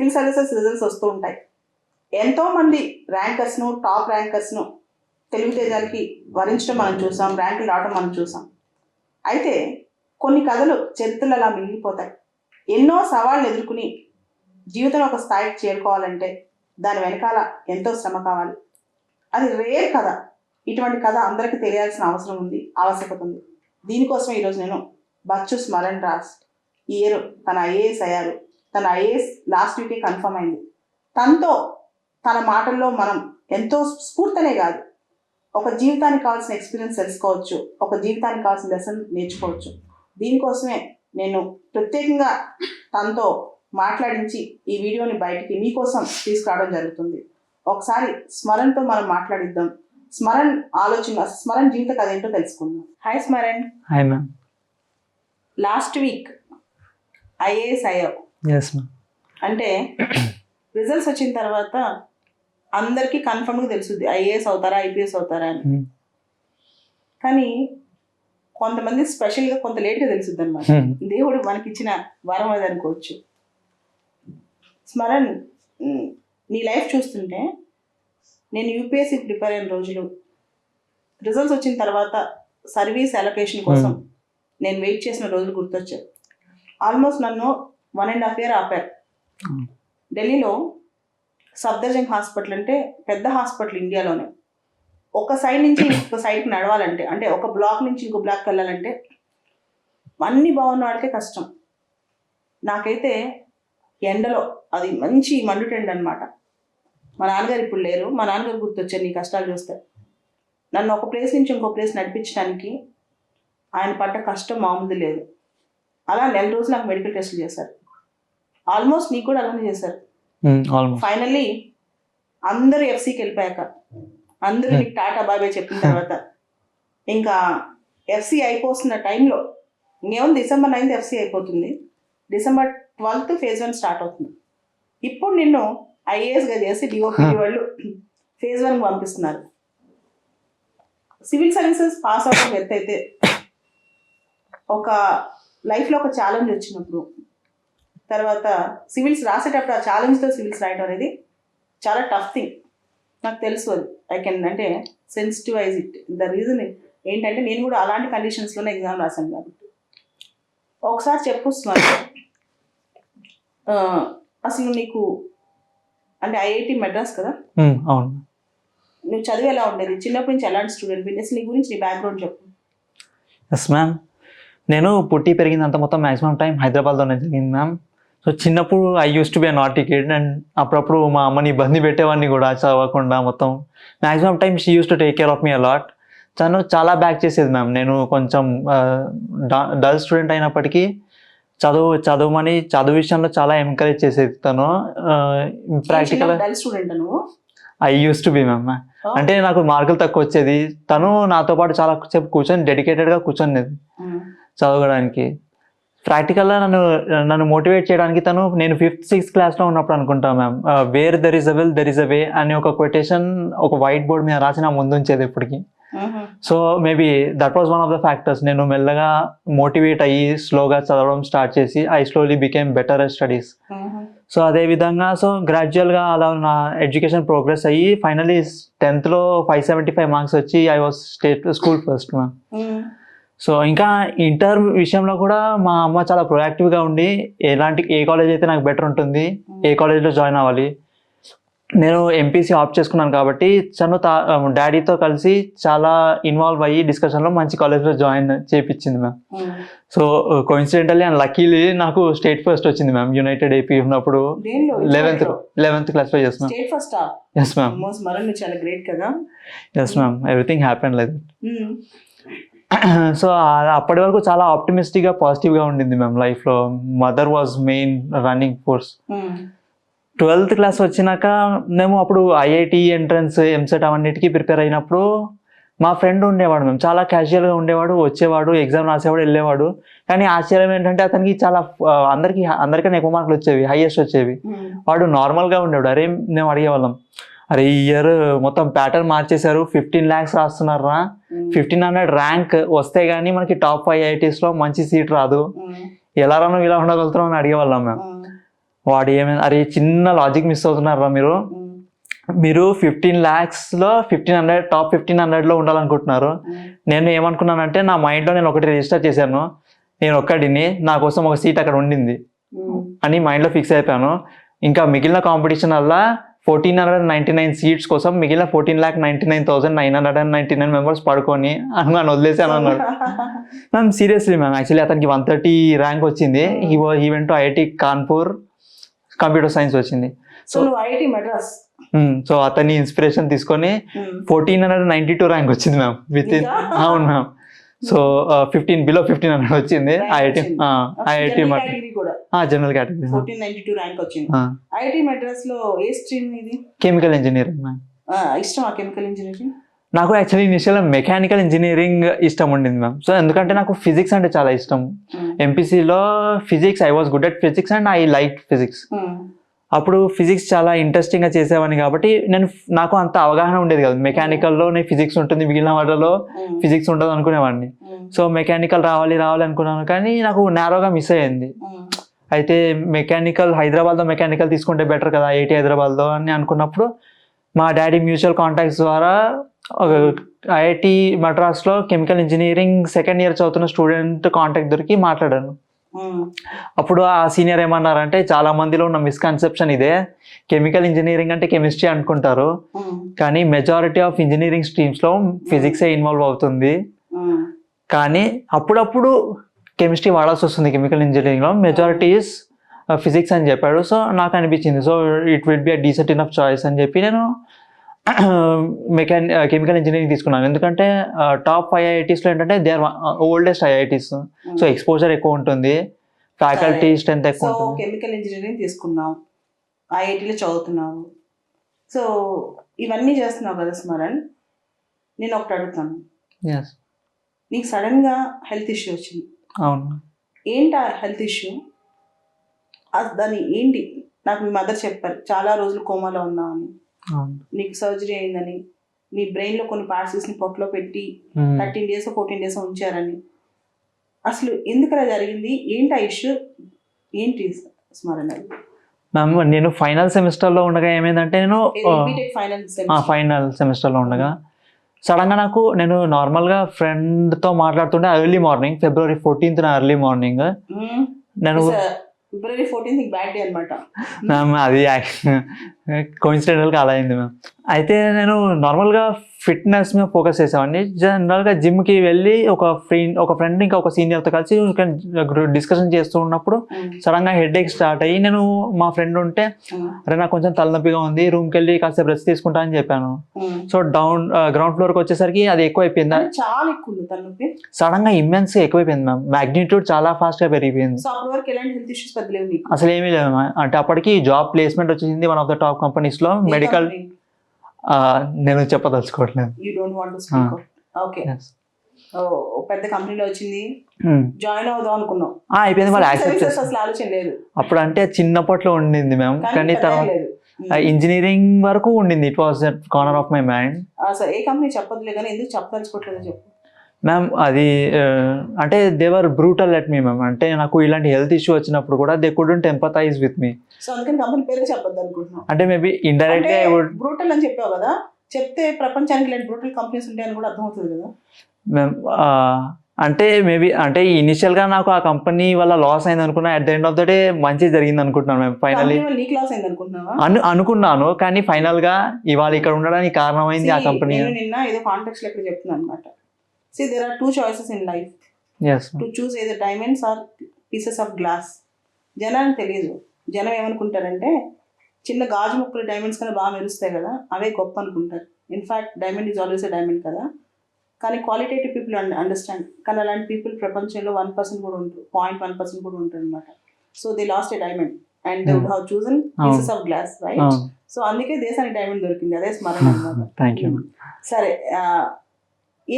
Civil services results వస్తూ ఉంటాయి. ఎంతోమంది ర్యాంకర్స్ను, టాప్ ర్యాంకర్స్ను తెలుగుతేజాలకి వరించడం మనం చూసాం, ర్యాంకులు రావడం మనం చూసాం. అయితే కొన్ని కథలు చరిత్రలు అలా మిగిలిపోతాయి. ఎన్నో సవాళ్ళు ఎదుర్కొని జీవితంలో ఒక స్థాయికి చేరుకోవాలంటే దాని వెనకాల ఎంతో శ్రమ కావాలి. అది రేర్ కథ. ఇటువంటి కథ అందరికీ తెలియాల్సిన అవసరం ఉంది, ఆవశ్యకత ఉంది. దీనికోసం ఈరోజు నేను బచ్చు స్మరణ్ రాజ్ ఈ ఇయర్ తన ఐఏఎస్ అయ్యారు. తన ఐఏఎస్ లాస్ట్ వీకే కన్ఫర్మ్ అయింది. తనతో తన మాటల్లో మనం ఎంతో స్ఫూర్తినే కాదు, ఒక జీవితానికి కావాల్సిన ఎక్స్పీరియన్స్ తెలుసుకోవచ్చు, ఒక జీవితానికి కావాల్సిన లెసన్ నేర్చుకోవచ్చు. దీనికోసమే నేను ప్రత్యేకంగా తనతో మాట్లాడించి ఈ వీడియోని బయటికి మీకోసం తీసుకురావడం జరుగుతుంది. ఒకసారి స్మరణ్తో మనం మాట్లాడిద్దాం. స్మరణ్ స్మరణ్ జీవిత కథ ఏంటో తెలుసుకుందాం. Hi Smaran. Hi ma'am. Last week IAS అయ్యావు. Yes ma'am. అంటే రిజల్ట్స్ వచ్చిన తర్వాత అందరికీ కన్ఫర్మ్గా తెలుస్తుంది ఐఏఎస్ అవుతారా, ఐపీఎస్ అవుతారా అని. కానీ కొంతమంది స్పెషల్గా కొంత లేట్గా తెలుస్తుంది అనమాట. దేవుడు మనకిచ్చిన వరం అది అనుకోవచ్చు. స్మరణ్, నీ లైఫ్ చూస్తుంటే నేను యూపీఎస్సీ ప్రిపేర్ అయిన రోజులు, రిజల్ట్స్ వచ్చిన తర్వాత సర్వీస్ అలొకేషన్ కోసం నేను వెయిట్ చేసిన రోజులు గుర్తొచ్చాయి. ఆల్మోస్ట్ నన్ను 1.5 years ఆపారు. ఢిల్లీలో సఫ్దర్జంగ్ హాస్పిటల్ అంటే పెద్ద హాస్పిటల్ ఇండియాలోనే. ఒక సైడ్ నుంచి ఇంకొక సైడ్కి నడవాలంటే, అంటే ఒక బ్లాక్ నుంచి ఇంకో బ్లాక్కి వెళ్ళాలంటే అన్నీ బాగున్న వాడికే కష్టం. నాకైతే ఎండలో అది మంచి మండుటెండ అనమాట. మా నాన్నగారు ఇప్పుడు లేరు. మా నాన్నగారు గుర్తొచ్చారు నీ కష్టాలు చూస్తే. నన్ను ఒక ప్లేస్ నుంచి ఇంకో ప్లేస్ నడిపించడానికి ఆయన పడ్డ కష్టం మామూలు లేదు. అలా 1 రోజులు నాకు మెడికల్ టెస్టులు చేశారు. ఆల్మోస్ట్ నీకు కూడా అలానే చేశారు. ఫైనల్లీ అందరూ ఎఫ్సీకి వెళ్ళిపోయాక, అందరూ నీకు టాటా బాబాయ్ చెప్పిన తర్వాత, ఇంకా ఎఫ్సీ అయిపోతున్న టైంలో, ఇంకేముంది December 9th ఎఫ్సీ అయిపోతుంది, December 12th phase 1 స్టార్ట్ అవుతుంది. ఇప్పుడు నిన్ను ఐఏఎస్గా చేసి డిఓపి వాళ్ళు phase 1 పంపిస్తున్నారు. సివిల్ సర్వీసెస్ పాస్ అవడం ఎత్తు అయితే, ఒక లైఫ్లో ఒక ఛాలెంజ్ వచ్చినప్పుడు, తర్వాత సివిల్స్ రాసేటప్పుడు ఆ ఛాలెంజ్తో సివిల్స్ రాయడం అనేది చాలా టఫ్ థింగ్. నాకు తెలుసు అది. ఐ కెన్ అంటే సెన్సిటివైజ్ ఇట్. ద రీజన్ ఏంటంటే నేను కూడా అలాంటి కండిషన్స్లోనే ఎగ్జామ్ రాశాను కాబట్టి. ఒకసారి చెప్పుస్తున్నాను, అసలు నీకు అంటే ఐఐటి మెడ్రాస్ కదా, అవును, నువ్వు చదివి ఎలా ఉండేది? చిన్నప్పటి నుంచి ఎలాంటి స్టూడెంట్? అసలు నీ గురించి నీ బ్యాక్గ్రౌండ్ చెప్పు. Yes ma'am. నేను పుట్టి పెరిగిందంతా మొత్తం మ్యాక్సిమం టైం హైదరాబాద్లోనే జరిగింది మ్యామ్. సో చిన్నప్పుడు I use to be a naughty kid and అప్పుడప్పుడు మా అమ్మని ఇబ్బంది పెట్టేవాడిని కూడా చదవకుండా. మొత్తం maximum time she use to take care of me a lot. తను చాలా బ్యాక్ చేసేది మ్యామ్. నేను కొంచెం డల్ స్టూడెంట్ అయినప్పటికీ చదువు విషయంలో చాలా ఎంకరేజ్ చేసేది తను. Practical I use to B ma'am. అంటే నాకు మార్కులు తక్కువ వచ్చేది, తను నాతో పాటు చాలా సేపు కూర్చొని డెడికేటెడ్గా కూర్చొనేది చదవడానికి. ప్రాక్టికల్గా నన్ను మోటివేట్ చేయడానికి తను, నేను 5th 6th క్లాస్లో ఉన్నప్పుడు అనుకుంటా ma'am, where there is a will there is a way అని ఒక కొటేషన్ ఒక వైట్ బోర్డ్ మీద రాసి నా ముందు ఉంచేది ఇప్పటికి. So maybe that was one of the factors. నేను మెల్లగా మోటివేట్ అయ్యి స్లోగా చదవడం స్టార్ట్ చేసి I slowly became better at studies. So అదేవిధంగా గ్రాడ్యువల్గా అలా నా ఎడ్యుకేషన్ ప్రోగ్రెస్ అయ్యి ఫైనలీ 10th 575 మార్క్స్ వచ్చి I was state school first ma'am. So ఇంకా ఇంటర్ విషయంలో కూడా మా అమ్మ చాలా ప్రొయాక్టివ్గా ఉండి ఏ కాలేజ్ అయితే నాకు బెటర్ ఉంటుంది, ఏ కాలేజ్లో జాయిన్ అవ్వాలి, నేను ఎంపీసీ ఆప్ట్ చేసుకున్నాను కాబట్టి తను డాడీతో కలిసి చాలా ఇన్వాల్వ్ అయ్యి డిస్కషన్లో మంచి కాలేజ్లో జాయిన్ చేయించింది ma'am. So coincidentally and luckily నాకు స్టేట్ ఫస్ట్ వచ్చింది మ్యామ్. యునైటెడ్ ఏపీ ఉన్నప్పుడు 11th క్లాస్లో. Yes ma'am. Yes ma'am. Yes ma'am. Everything happen like that. So అప్పటి వరకు చాలా ఆప్టిమిస్టిక్గా పాజిటివ్గా ఉండింది మ్యామ్ లైఫ్లో. Mother was main running force. 12th class వచ్చినాక మేము అప్పుడు ఐఐటి ఎంట్రన్స్ ఎంసెట్ అవన్నిటికీ ప్రిపేర్ అయినప్పుడు మా ఫ్రెండ్ ఉండేవాడు మేము, చాలా క్యాజువల్గా ఉండేవాడు, వచ్చేవాడు, ఎగ్జామ్ రాసేవాడు, వెళ్ళేవాడు. కానీ ఆశ్చర్యం ఏంటంటే అతనికి చాలా అందరికన్నా ఎక్కువ మార్కులు వచ్చేవి, హైయెస్ట్ వచ్చేవి. వాడు నార్మల్గా ఉండేవాడు. అరే మేము అడిగేవాళ్ళం, అరే ఈ ఇయర్ మొత్తం ప్యాటర్న్ మార్చేశారు, 15 lakhs రాస్తున్నారా, 1500 ర్యాంక్ వస్తే కానీ మనకి టాప్ 5 IITsలో మంచి సీట్ రాదు, ఎలా రాను ఇలా ఉండగలుగుతాం అని అడిగేవాళ్ళం మేము. వాడు ఏమైనా అరే చిన్న లాజిక్ మిస్ అవుతున్నారా మీరు 15 lakhsలో 1500 టాప్ 1500లో ఉండాలనుకుంటున్నారు. నేను ఏమనుకున్నానంటే నా మైండ్లో నేను ఒకటి రిజిస్టర్ చేశాను, నేను ఒక్కడిని నా కోసం ఒక సీట్ అక్కడ ఉండింది అని మైండ్లో ఫిక్స్ అయిపోయాను. ఇంకా మిగిలిన కాంపిటీషన్ వల్ల 1499 సీట్స్ కోసం మిగిలిన 14,99,999 మెంబర్స్ పడుకొని నన్ను వదిలేసాను అన్నాడు. మ్యామ్ సీరియస్లీ మ్యామ్, యాక్చువల్లీ అతనికి 130 ర్యాంక్ వచ్చింది. ఈ went to IIT Kanpur, computer science వచ్చింది. సో నువ్వు ఐఐటి మద్రాస్. సో అతని ఇన్స్పిరేషన్ తీసుకొని 1492 ర్యాంక్ వచ్చింది మ్యామ్ విత్ ఇన్. అవును మ్యామ్. సో 1500 వచ్చింది ఐఐటి జనరల్ కేటగిరీ. 1492 ర్యాంక్ వచ్చింది. ఐఐటి మద్రాస్ లో ఏ స్ట్రీమ్ ఇది? Chemical engineering ma'am. ఇష్టమా కెమికల్ ఇంజనీరింగ్? నాకు యాక్చువల్లీ ఇనిషియల్ మెకానికల్ ఇంజనీరింగ్ ఇష్టం ఉండింది మ్యామ్. సో ఎందుకంటే నాకు ఫిజిక్స్ అంటే చాలా ఇష్టం. ఎంపీసీలో physics, I was good at physics and I like physics. అప్పుడు ఫిజిక్స్ చాలా ఇంట్రెస్టింగ్గా చేసేవాడిని కాబట్టి నాకు అంత అవగాహన ఉండేది కాదు. మెకానికల్లో నేను ఫిజిక్స్ ఉంటుంది, మిగిలిన వాటిలో ఫిజిక్స్ ఉండదు అనుకునేవాడిని. సో మెకానికల్ రావాలి అనుకున్నాను, కానీ నాకు నేరోగా మిస్ అయ్యింది. అయితే హైదరాబాద్లో మెకానికల్ తీసుకుంటే బెటర్ కదా ఐఐటి హైదరాబాద్లో అని అనుకున్నప్పుడు మా డాడీ మ్యూచువల్ కాంటాక్ట్స్ ద్వారా ఐఐటి మద్రాస్లో కెమికల్ ఇంజనీరింగ్ సెకండ్ ఇయర్ చదువుతున్న స్టూడెంట్ కాంటాక్ట్ దొరికి మాట్లాడాను. అప్పుడు ఆ సీనియర్ ఏమన్నారంటే, చాలా మందిలో ఉన్న మిస్కన్సెప్షన్ ఇదే, కెమికల్ ఇంజనీరింగ్ అంటే కెమిస్ట్రీ అనుకుంటారు, కానీ మెజారిటీ ఆఫ్ ఇంజనీరింగ్ స్ట్రీమ్స్లో ఫిజిక్సే ఇన్వాల్వ్ అవుతుంది, కానీ అప్పుడప్పుడు కెమిస్ట్రీ వాడాల్సి వస్తుంది కెమికల్ ఇంజనీరింగ్లో, మెజారిటీ ఈస్ ఫిజిక్స్ అని చెప్పాడు. సో నాకు అనిపించింది, so it will be a decent enough choice అని చెప్పి నేను కెమికల్ ఇంజనీరింగ్ తీసుకున్నాను. ఎందుకంటే టాప్ 5 ఐఐటీస్లో ఏంటంటే they are oldest IITs, so exposure ఎక్కువ ఉంటుంది, ఫ్యాకల్టీ స్ట్రెంత్ ఎక్కువ ఉంటుంది. కెమికల్ ఇంజనీరింగ్ తీసుకున్నావు, ఐఐటీలో చదువుతున్నావు, సో ఇవన్నీ చేస్తున్నావు కదా స్మరణ్. నేను ఒకటి అడుగుతాను, నీకు సడన్గా హెల్త్ ఇష్యూ వచ్చింది. అవును. ఏంటి ఆ హెల్త్ ఇష్యూ? దాని ఏంటి? నాకు మీ మదర్ చెప్పారు చాలా రోజులు కోమాలో ఉన్నావని, నీకు సర్జరీ అయిందని, నీ బ్రెయిన్లో కొన్ని పార్ట్స్ని పొట్టలో పెట్టి 13 days 14 days ఉంచారని. అసలు ఎందుకు అలా జరిగింది? ఏంటి ఆ ఇష్యూ ఏంటి స్మరణ? మ్యామ్ నేను ఫైనల్ సెమిస్టర్లో ఉండగా ఏమైందంటే, నేను ఫైనల్ సెమిస్టర్లో ఉండగా సడన్గా నేను నార్మల్గా ఫ్రెండ్తో మాట్లాడుతుంటే early morning February 14th early morning నేను February 14th బ్యాడ్ డే అనమాట మ్యామ్. అది కోఇన్సిడెంటల్గా అలా అయింది మ్యామ్. అయితే నేను నార్మల్గా ఫిట్నెస్ మీద ఫోకస్ చేసేవాడిని. జనరల్గా జిమ్కి వెళ్ళి ఒక ఫ్రెండ్ ఇంకా ఒక సీనియర్తో కలిసి డిస్కషన్ చేస్తూ ఉన్నప్పుడు సడన్గా హెడేక్ స్టార్ట్ అయ్యి, నేను మా ఫ్రెండ్ ఉంటే అరే నాకు కొంచెం తలనొప్పిగా ఉంది, రూమ్కి వెళ్ళి కాసేపు రెస్ట్ తీసుకుంటా అని చెప్పాను. సో గ్రౌండ్ ఫ్లోర్కి వచ్చేసరికి అది ఎక్కువ అయిపోయింది, చాలా ఎక్కువ తలనొప్పి, సడన్గా ఇమ్మెన్స్గా ఎక్కువైపోయింది మ్యామ్. మ్యాగ్నిట్యూడ్ చాలా ఫాస్ట్గా పెరిగిపోయింది. అసలు ఏమీ లేదు మ్యామ్. అంటే అప్పటికి జాబ్ ప్లేస్మెంట్ వచ్చింది వన్ ఆఫ్ ద టాప్ కంపెనీస్లో మెడికల్. నేను చెప్పదలుచుకోవట్లేదు. పెద్ద కంపెనీలో వచ్చింది, జాయిన్ అవుదాం అనుకున్నాం, అయిపోయింది, వాళ్ళు యాక్సెప్ట్ చేస్తారు. అసలు ఆలోచన లేదు అప్పుడు, అంటే చిన్నప్పట్లో ఉండింది మ్యామ్, కానీ తర్వాత ఇంజనీరింగ్ వరకు ఉండింది. It was that corner of my mind. ఏ కంపెనీ చెప్పదులే కానీ ఎందుకు చెప్పదలుచుకోవట్లేదు చెప్పు మ్యామ్. అది అంటే they were brutal at me ma'am. అంటే నాకు ఇలాంటి హెల్త్ ఇష్యూ వచ్చినప్పుడు కూడా they couldn't empathise with me. So అందుకని కంపెనీ పేరు చెప్పొద్దు అనుకుంటున్నాను. అంటే మేబీ ఇండైరెక్ట్ గా బ్రూటల్ అని చెప్పావు కదా, చెప్తే ప్రపంచానికి ఇలాంటి బ్రూటల్ కంపెనీస్ ఉంటాయని కూడా అర్థమవుతుంది కదా మ్యామ్. అంటే మేబీ అంటే ఇనిషియల్ గా నాకు ఆ కంపెనీ వల్ల లాస్ అయింది అనుకున్నా, at the end of the day మంచి జరిగింది అనుకుంటున్నాను మ్యామ్. ఫైనల్లీ నీకు లాస్ అయింది అనుకుంటున్నావా? అనుకున్నాను, కానీ ఫైనల్ గా ఇవాళ ఇక్కడ ఉండడానికి కారణమైంది ఆ కంపెనీ. నిన్న ఏదో కాంటాక్ట్స్ లో ఇక్కడ చెప్తున్నాను అనమాట. See, there are 2 choices in life. Yes. To choose either diamonds or pieces of glass. జనానికి తెలియదు. జనం ఏమనుకుంటారంటే చిన్న గాజు ముక్కలు డైమండ్స్ కన్నా బాగా మెరుస్తాయి కదా, అవే గొప్ప అనుకుంటారు. In fact diamond is always a diamond కదా, కానీ క్వాలిటేటివ్ పీపుల్ అండర్స్టాండ్. కానీ అలాంటి పీపుల్ ప్రపంచంలో 1% కూడా ఉంటారు, 0.1% కూడా ఉంటారు అనమాట. So they lost a diamond and they would have chosen pieces of glass, right? So అందుకే దేశానికి డైమండ్ దొరికింది, అదే స్మరణ అనమాట. Thank you. సరే,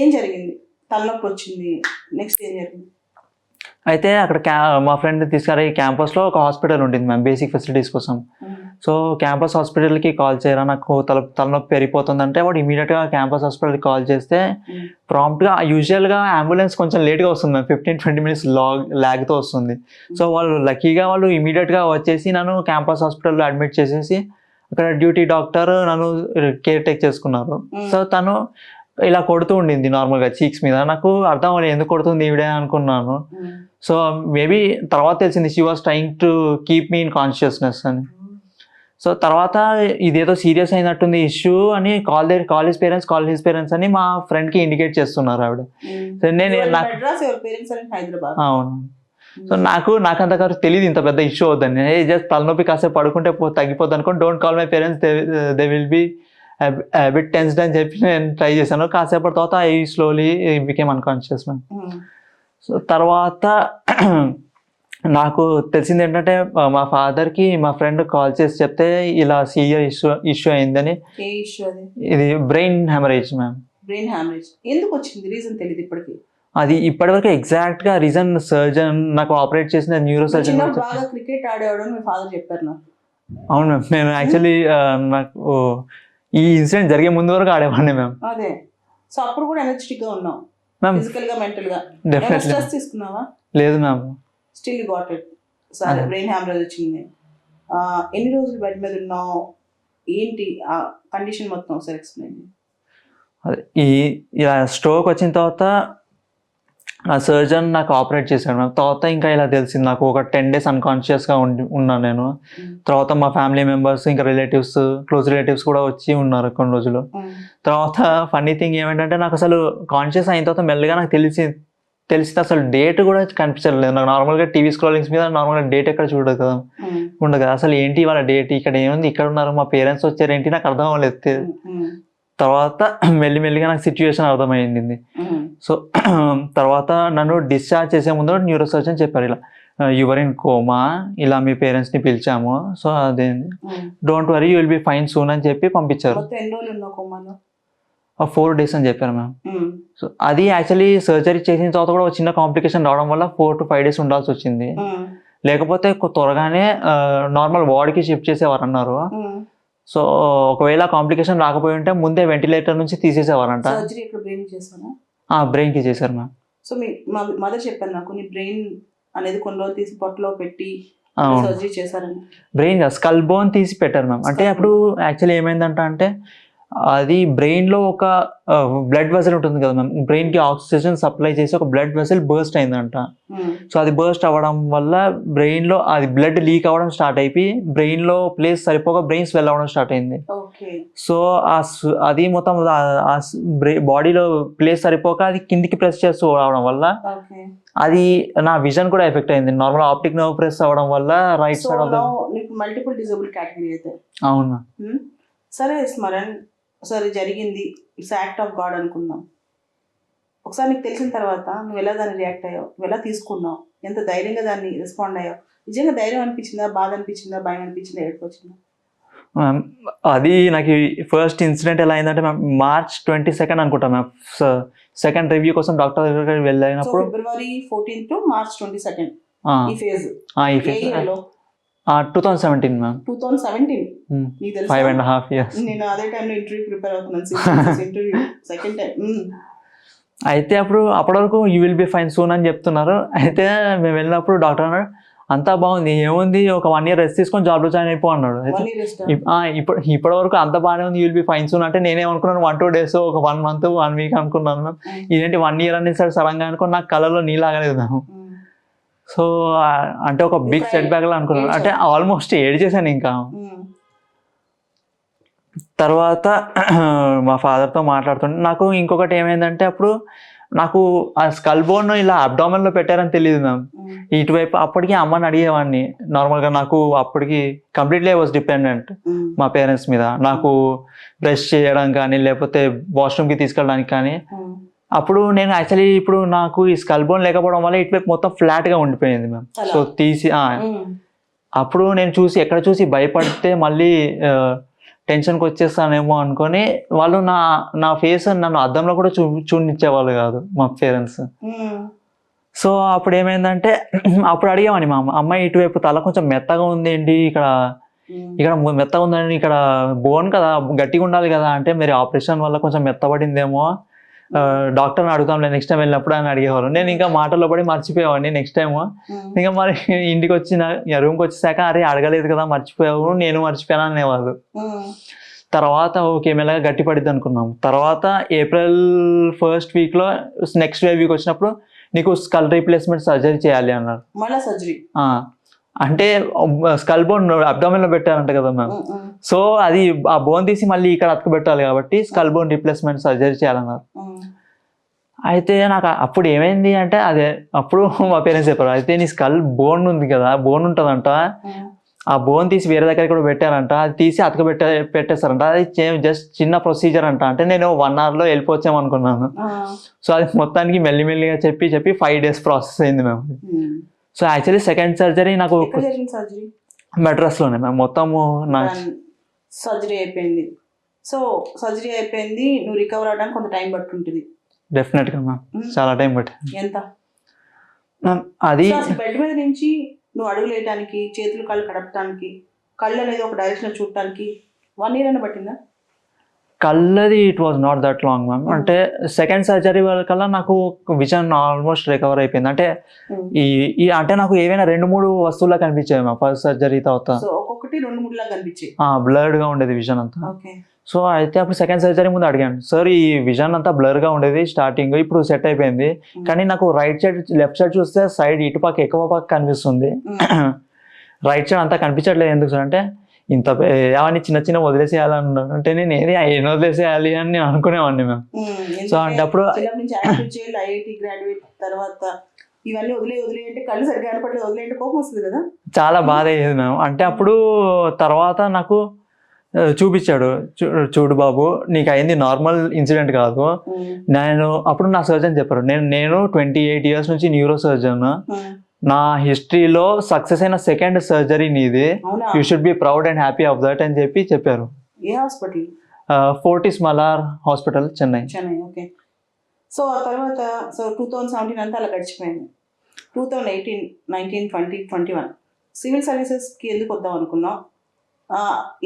ఏం జరిగింది? తలనొప్పి వచ్చింది, నెక్స్ట్ ఏం జరిగింది? అయితే అక్కడ మా ఫ్రెండ్ తీసుకురా క్యాంపస్లో ఒక హాస్పిటల్ ఉంటుంది మ్యామ్, బేసిక్ ఫెసిలిటీస్ కోసం. సో క్యాంపస్ హాస్పిటల్కి కాల్ చేయరా, నాకు తలనొప్పి పెరిగిపోతుందంటే వాడు ఇమీడియట్గా క్యాంపస్ హాస్పిటల్కి కాల్ చేస్తే ప్రాంప్ట్గా, యూజువల్గా అంబులెన్స్ కొంచెం లేట్గా వస్తుంది మ్యామ్, 15-20 మినిట్స్ ల్యాగ్తో వస్తుంది. సో వాళ్ళు లక్కీగా వాళ్ళు ఇమీడియట్గా వచ్చేసి నన్ను క్యాంపస్ హాస్పిటల్లో అడ్మిట్ చేసేసి అక్కడ డ్యూటీ డాక్టర్ నన్ను కేర్ టేక్ చేసుకున్నారు. సో తను ఇలా కొడుతూ ఉండింది నార్మల్గా చీక్స్ మీద. నాకు అర్థం అవ్వలేదు ఎందుకు కొడుతుంది ఈవిడే అనుకున్నాను. సో మేబీ తర్వాత తెలిసింది she was trying to keep me in consciousness అని. సో తర్వాత ఇదేదో సీరియస్ అయినట్టుంది ఇష్యూ అని కాల్ హిస్ పేరెంట్స్ అని మా ఫ్రెండ్కి ఇండికేట్ చేస్తున్నారు ఆవిడ. సో నేను అవును. సో నాకు అంత కాదు తెలియదు ఇంత పెద్ద ఇష్యూ అవుతుందని. జస్ట్ తలనొప్పి కాసేపు పడుకుంటే తగ్గిపోద్ది అనుకోండి, don't call my parents, they will be bit tensed అని చెప్పి నేను ట్రై చేశాను. కాసేపటి తర్వాత I slowly became unconscious ma'am. So తర్వాత నాకు తెలిసింది ఏంటంటే మా ఫాదర్కి మా ఫ్రెండ్ కాల్ చేసి చెప్తే ఇలా సీరియస్ ఇష్యూ అయిందని. ఇది brain haemorrhage ma'am. Brain haemorrhage ఎందుకు వచ్చింది రీజన్ తెలియదు ఇప్పటికి. అది ఇప్పటివరకు ఎగ్జాక్ట్గా రీజన్ సర్జన్ నాకు ఆపరేట్ చేసిన న్యూరో సర్జన్. బాగా క్రికెట్ ఆడేవాడు అని మీ ఫాదర్ చెప్పారు నాకు. అవును మ్యామ్. నేను యాక్చువల్లీ నాకు ఈ ఇన్సిడెంట్ జరిగే ముందు వరకు ఆడేవాడిని మ్యామ్. అదే. సో అప్పుడు కూడా ఎనర్జెటిక్ గా ఉన్నావు మ్యామ్, ఫిజికల్ గా మెంటల్ గా. డెఫినెట్లీ. స్ట్రెస్ తీసుకున్నావా? లేదు ma'am. Still you got it. సరే, బ్రెయిన్ హ్యామరేజ్ వచ్చింది. ఎన్ని రోజులు బెడ్ మీద ఉన్నావు, ఏంటి ఆ కండిషన్ మొత్తం ఒకసారి ఎక్స్ప్లెయిన్. అదే ఇలా స్ట్రోక్ వచ్చిన తర్వాత ఆ సర్జన్ నాకు ఆపరేట్ చేశాడు మ్యామ్. తర్వాత ఇంకా ఇలా తెలిసింది నాకు, ఒక 10 days అన్కాన్షియస్గా ఉన్నాను నేను. తర్వాత మా ఫ్యామిలీ మెంబర్స్ ఇంకా క్లోజ్ రిలేటివ్స్ కూడా వచ్చి ఉన్నారు కొన్ని రోజులు. తర్వాత ఫన్నీ థింగ్ ఏమిటంటే నాకు అసలు కాన్షియస్ అయిన తర్వాత మెల్లగా నాకు తెలిసింది అసలు డేట్ కూడా కనిపించలేదు నాకు. నార్మల్గా టీవీ స్క్రోలింగ్స్ మీద నార్మల్గా డేట్ ఎక్కడ ఉండదు కదా, అసలు ఏంటి వాళ్ళ డేట్, ఇక్కడ ఏముంది, ఇక్కడ ఉన్నారు, మా పేరెంట్స్ వచ్చారు ఏంటి, నాకు అర్థం అవ్వలేదు. తర్వాత మెల్లిమెల్లిగా నాకు సిచ్యువేషన్ అర్థమైంది. సో తర్వాత నన్ను డిశ్చార్జ్ చేసే ముందు న్యూరో సర్జన్ చెప్పారు, ఇలా యువర్ ఇన్ కోమా, ఇలా మీ పేరెంట్స్ని పిలిచాము, సో అదే don't worry you will be fine soon అని చెప్పి పంపించారు. 4 days అని చెప్పారు మ్యామ్. సో అది యాక్చువల్లీ సర్జరీ చేసిన తర్వాత కూడా ఒక చిన్న కాంప్లికేషన్ రావడం వల్ల 4 to 5 days ఉండాల్సి వచ్చింది. లేకపోతే త్వరగానే నార్మల్ వార్డ్కి షిఫ్ట్ చేసేవారు అన్నారు. సో ఒకవేళ కాంప్లికేషన్ రాకపోయి ఉంటే ముందే వెంటిలేటర్ నుంచి తీసేసేవారంట. బ్రెయిన్కి చేశారు మ్యామ్. సో మీ మదర్ చెప్పారు నాకు, నీ బ్రెయిన్ అనేది కొన్ని రోజులు తీసి పొట్టలో పెట్టి సర్జరీ చేశారని. బ్రెయిన్ స్కల్ బోన్ తీసి పెట్టారు మ్యామ్. అంటే అప్పుడు యాక్చువల్లీ ఏమైందంటే అది బ్రెయిన్లో ఒక బ్లడ్ వెసల్ ఉంటుంది కదా మ్యామ్, బ్రెయిన్కి ఆక్సిజన్ సప్లై చేసి ఒక బ్లడ్ వెసల్ బర్స్ట్ అయిందంట. సో అది బర్స్ట్ అవ్వడం వల్ల బ్రెయిన్లో అది బ్లడ్ లీక్ అవ్వడం స్టార్ట్ అయిపోయి బ్రెయిన్లో ప్లేస్ సరిపోక బ్రెయిన్ స్వెల్ అవ్వడం స్టార్ట్ అయింది. సో అది మొత్తం బాడీలో ప్లేస్ సరిపోక అది కిందికి ప్రెస్ చేస్తూ రావడం వల్ల అది నా విజన్ కూడా ఎఫెక్ట్ అయింది. నార్మల్ ఆప్టిక్ నర్వ్ ప్రెస్ అవ్వడం వల్ల right side multiple disable category అయితే. అవునా. సరే స్మరణ్, సరే జరిగింది, ఇట్స్ యాక్ట్ ఆఫ్ గాడ్ అనుకుందాం. ఒకసారి నీకు తెలిసిన తర్వాత నువ్వు ఎలా దాన్ని రియాక్ట్ అయ్యావు, నువ్వు ఎలా తీసుకున్నావు, ఎంత ధైర్యంగా దాన్ని రెస్పాండ్ అయ్యావు? నిజంగా ధైర్యం అనిపించిందా, బాధ అనిపించిందా, భయం అనిపించిందా, ఏడుకొచ్చిందా? అది నాకు ఫస్ట్ ఇన్సిడెంట్ ఎలా అయిందంటే March 22 అనుకుంటా మ్యామ్. సెకండ్ రివ్యూ కోసం డాక్టర్ దగ్గరికి వెళ్ళినప్పుడు February 14th to March 22 ఈ ఫేజ్. 2017 మ్యామ్. 2017 నీకు తెలుసా? 5.5 years. నేను అదే టైంలో ఇంటర్వ్యూ ప్రిపేర్ అవుతున్నాను, ఇంటర్వ్యూ సెకండ్ టైం. అయితే అప్పటి వరకు you will be fine soon అని చెప్తున్నారు. అయితే మేము వెళ్ళినప్పుడు డాక్టర్ అన్నాడు, అంతా బాగుంది, ఏముంది, ఒక 1 year రెస్ట్ తీసుకొని జాబ్లో జాయిన్ అయిపో అన్నాడు. ఇప్పటి వరకు అంత బాగానే ఉంది, you will be fine soon అంటే నేనేమనుకున్నాను 1-2 days, ఒక 1 month 1 week అనుకున్నాను మ్యామ్. ఇదేంటి 1 year అని సడన్గా అనుకుని నాకు కళ్ళలో నీళ్ళాగలేదు మ్యామ్. సో అంటే ఒక బిగ్ సెట్ బ్యాక్ లా అనుకున్నాను, అంటే ఆల్మోస్ట్ ఏడ్ చేశాను. ఇంకా తర్వాత మా ఫాదర్తో మాట్లాడుతుంటే నాకు ఇంకొకటి ఏమైందంటే అప్పుడు నాకు ఆ స్కల్ బోన్ ఇలా అబ్డామిన్లో పెట్టారని తెలియదు మ్యామ్. ఇటువైపు అప్పటికి అమ్మని అడిగేవాడిని నార్మల్గా. నాకు అప్పటికి కంప్లీట్లీ ఐ వాజ్ డిపెండెంట్ మా పేరెంట్స్ మీద. నాకు బ్రష్ చేయడం కానీ లేకపోతే వాష్రూమ్కి తీసుకెళ్ళడానికి కానీ. అప్పుడు నేను యాక్చువల్లీ ఇప్పుడు నాకు ఈ స్కల్ బోన్ లేకపోవడం వల్ల ఇటువైపు మొత్తం ఫ్లాట్గా ఉండిపోయింది మ్యామ్. సో తీసి అప్పుడు నేను ఎక్కడ చూసి భయపడితే మళ్ళీ టెన్షన్కి వచ్చేస్తానేమో అనుకొని వాళ్ళు నా ఫేస్ నన్ను అద్దంలో కూడా చూడనిచ్చేవాళ్ళు కాదు మా పేరెంట్స్. సో అప్పుడు ఏమైందంటే అప్పుడు అడిగామని మా అమ్మాయి ఇటువైపు తల కొంచెం మెత్తగా ఉంది ఏంటి, ఇక్కడ ఇక్కడ మెత్తగా ఉందని, ఇక్కడ బోన్ కదా గట్టిగా ఉండాలి కదా అంటే, మీరు ఆపరేషన్ వల్ల కొంచెం మెత్తబడిందేమో, డాక్టర్ని అడుగుతాంలే నెక్స్ట్ టైం వెళ్ళినప్పుడు అని అడిగేవారు. నేను ఇంకా మాటల్లో పడి మర్చిపోయేవాడిని. నెక్స్ట్ టైం ఇంకా మరి ఇంటికి వచ్చిన రూమ్కి వచ్చేసాక అరే అడగలేదు కదా మర్చిపోయావు, నేను మర్చిపోయాను అనేవాళ్ళు. తర్వాత ఓకే మెల్లగా గట్టి పడిద్ది అనుకున్నాం. తర్వాత ఏప్రిల్ 1st వీక్లో నెక్స్ట్ వీక్ వచ్చినప్పుడు నీకు స్కల్ రీప్లేస్మెంట్ సర్జరీ చేయాలి అన్నారు. మళ్ళీ సర్జరీ అంటే స్కల్ బోన్ అబ్డామిన్లో పెట్టారంట కదా మ్యామ్. సో అది ఆ బోన్ తీసి మళ్ళీ ఇక్కడ అతుకు పెట్టాలి కాబట్టి స్కల్ బోన్ రీప్లేస్మెంట్ సర్జరీ చేయాలన్నారు. అయితే నాకు అప్పుడు ఏమైంది అంటే, అదే అప్పుడు మా పేరెంట్స్ చెప్పారు, అయితే నీ స్కల్ బోన్ ఉంది కదా, బోన్ ఉంటుందంట, ఆ బోన్ తీసి వేరే దగ్గర కూడా పెట్టారంట, అది తీసి అతక పెట్టేస్తారంట, అది జస్ట్ చిన్న ప్రొసీజర్ అంట. అంటే నేను 1 hourలో వెళ్ళిపోవచ్చాము అనుకున్నాను. సో అది మొత్తానికి మెల్లిమెల్లిగా చెప్పి 5 days ప్రాసెస్ అయింది ma'am. So actually second surgery నాకు మెడ్రాస్లోనే మ్యామ్. మొత్తము నా సర్జరీ అయిపోయింది. సో సర్జరీ అయిపోయింది, నువ్వు రికవర్ అవడానికి కొంత టైం పట్టుంటుంది. డెఫినెట్గా మ్యామ్, చాలా టైం పట్టింది. ఎంత మ్యామ్ అది బెడ్ మీద నుంచి నువ్వు అడుగులు వేయడానికి, చేతులు కాళ్ళు కడపడానికి, కళ్ళు అనేది ఒక డైరెక్షన్ చూడటానికి 1 year అయినా పట్టిందా? కళ్ళది it was not that long ma'am. అంటే సెకండ్ సర్జరీ కల్లా నాకు విజన్ ఆల్మోస్ట్ రికవర్ అయిపోయింది. అంటే ఈ అంటే నాకు ఏవైనా 2-3 వస్తువులా కనిపించాయి మ్యామ్ ఫస్ట్ సర్జరీ తర్వాత. ఒక్కొక్కటి 2-3 లాగా కనిపించాయి. బ్లర్డ్గా ఉండేది విజన్ అంతా. సో అయితే అప్పుడు సెకండ్ సర్జరీ ముందు అడిగాను, సార్ ఈ విజన్ అంతా బ్లర్గా ఉండేది స్టార్టింగ్, ఇప్పుడు సెట్ అయిపోయింది, కానీ నాకు రైట్ సైడ్ లెఫ్ట్ సైడ్ చూస్తే సైడ్ ఇటుపక్క ఎక్కువ పక్క కనిపిస్తుంది, రైట్ సైడ్ అంతా కనిపించట్లేదు ఎందుకు సార్ అంటే, ఇంత అవన్నీ చిన్న వదిలేసేయాలని అంటే, నేను ఏం వదిలేసేయాలి అని నేను అనుకునేవాడిని మేము. సో అంటే అప్పుడు ఐఐటి గ్రాడ్యుయేట్ తర్వాత ఇవన్నీ వదిలే అంటే కళ్ళు సరిగ్గా కనపడలేదు, వదిలేంటే కోపం వస్తుంది కదా, చాలా బాధ అయ్యేది మేము. అంటే అప్పుడు తర్వాత నాకు చూపించాడు, చూడు బాబు నీకు అయింది నార్మల్ ఇన్సిడెంట్ కాదు. నేను అప్పుడు నా సర్జన్ చెప్పారు, నేను 28 years నుంచి న్యూరో సర్జన్, నా హిస్టరీలో సక్సెస్ అయిన సెకండ్ సర్జరీ నీది, you should be proud and happy of that అని చెప్పారు. ఏ hospital? Fortis Malar hospital, Chennai. Okay. So ఆ తర్వాత 2017 అంతా అలా గడిచిపోయింది. 2018, 19, 20, 21 సివిల్ సర్వీసెస్కి ఎందుకు వద్దాం అనుకున్నావు?